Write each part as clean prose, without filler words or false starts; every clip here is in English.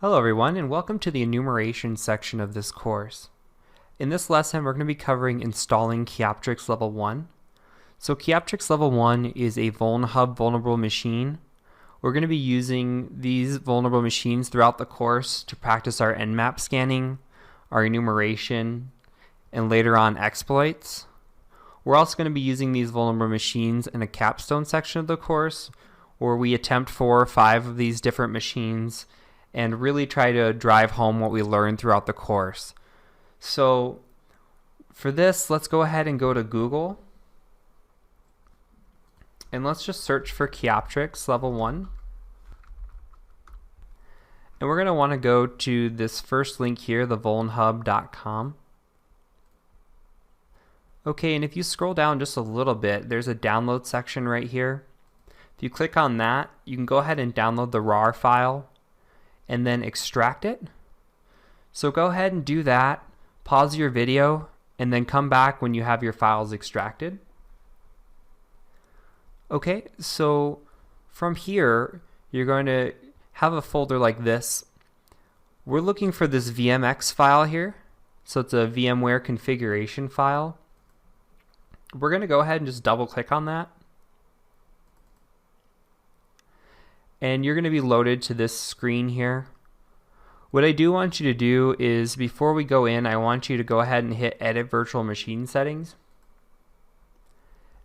Hello everyone, and welcome to the enumeration section of this course. In this lesson, we're going to be covering installing Kioptrix Level 1. So Kioptrix Level 1 is a VulnHub vulnerable machine. We're going to be using these vulnerable machines throughout the course to practice our Nmap scanning, our enumeration, and later on exploits. We're also going to be using these vulnerable machines in a capstone section of the course, where we attempt 4 or 5 of these different machines and really try to drive home what we learned throughout the course. So for this, let's go ahead and go to Google. And let's just search for Kioptrix Level 1. And we're going to want to go to this first link here, the vulnhub.com. Okay, and if you scroll down just a little bit, there's a download section right here. If you click on that, you can go ahead and download the RAR file and then extract it. So go ahead and do that, pause your video, and then come back when you have your files extracted. Okay, so from here, you're going to have a folder like this. We're looking for this VMX file here. So it's a VMware configuration file. We're going to go ahead and just double click on that. And you're going to be loaded to this screen here. What I do want you to do is, before we go in, I want you to go ahead and hit Edit Virtual Machine Settings.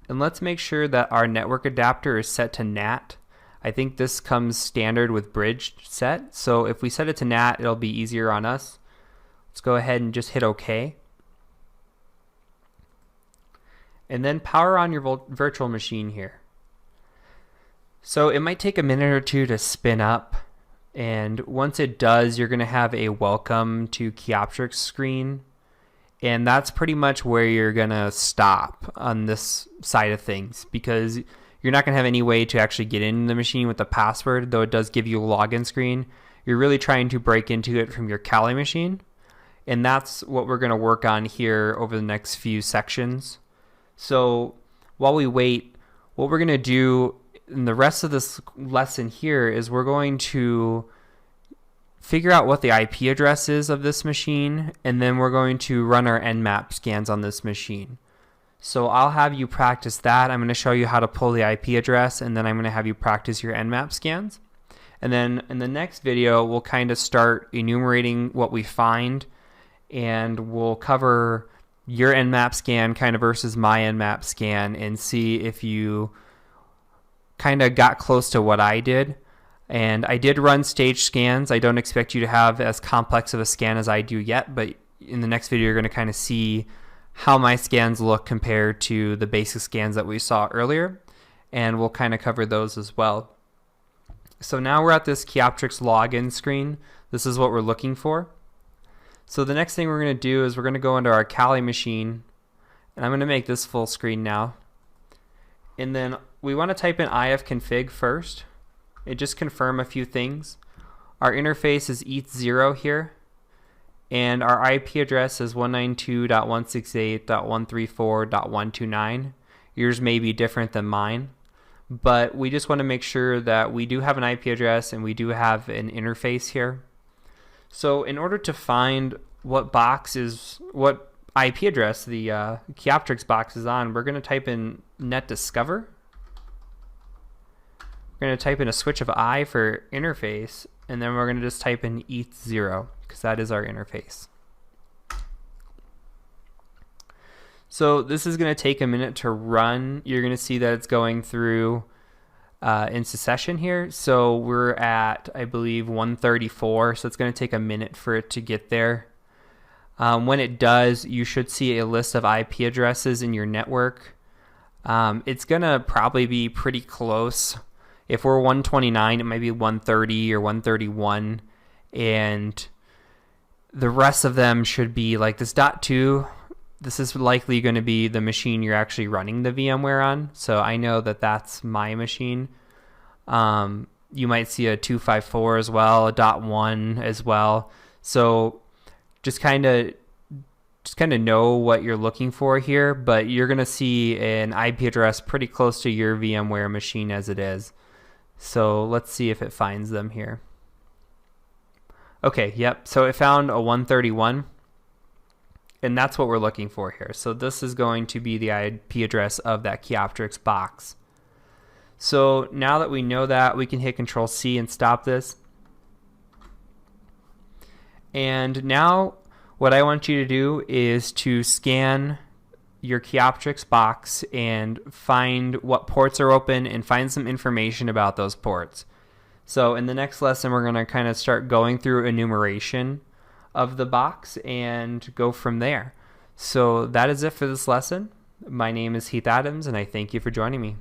And let's make sure that our network adapter is set to NAT. I think this comes standard with bridge set. So if we set it to NAT, it'll be easier on us. Let's go ahead and just hit OK. And then power on your virtual machine here. So it might take a minute or two to spin up, and once it does, you're going to have a welcome to Kioptrix screen, and that's pretty much where you're going to stop on this side of things, because you're not going to have any way to actually get into the machine with the password, though it does give you a login screen. You're really trying to break into it from your Kali machine, and that's what we're going to work on here over the next few sections. So while we wait, what we're going to do in the rest of this lesson here is we're going to figure out what the IP address is of this machine, and then we're going to run our Nmap scans on this machine. So I'll have you practice that. I'm going to show you how to pull the IP address, and then I'm going to have you practice your Nmap scans. And then in the next video, we'll kind of start enumerating what we find, and we'll cover your Nmap scan kind of versus my Nmap scan and see if you kind of got close to what I did. And I did run stage scans. I don't expect you to have as complex of a scan as I do yet, but in the next video you're going to kind of see how my scans look compared to the basic scans that we saw earlier, and we'll kind of cover those as well. So now we're at this Kioptrix login screen. This is what we're looking for. So the next thing we're going to do is we're going to go into our Kali machine, and I'm going to make this full screen now. And then we want to type in ifconfig first and just confirm a few things. Our interface is ETH0 here, and our IP address is 192.168.134.129. Yours may be different than mine, but we just want to make sure that we do have an IP address and we do have an interface here. So in order to find what IP address the Kioptrix box is on, we're going to type in netdiscover. We're going to type in a switch of I for interface, and then we're going to just type in ETH0 because that is our interface. So this is going to take a minute to run. You're going to see that it's going through in succession here. So we're at, I believe, 134, so it's going to take a minute for it to get there. When it does, you should see a list of IP addresses in your network. It's going to probably be pretty close. If we're 129, it might be 130 or 131, and the rest of them should be like this .2. This is likely going to be the machine you're actually running the VMware on, so I know that that's my machine. You might see a 254 as well, a .1 as well. So just kind of know what you're looking for here, but you're going to see an IP address pretty close to your VMware machine as it is. So let's see if it finds them here. Okay, yep. So it found a 131, and that's what we're looking for here. So this is going to be the IP address of that Kioptrix box. So now that we know that, we can hit Control C and stop this. And now what I want you to do is to scan your Kioptrix box and find what ports are open and find some information about those ports. So in the next lesson, we're going to kind of start going through enumeration of the box and go from there. So that is it for this lesson. My name is Heath Adams, and I thank you for joining me.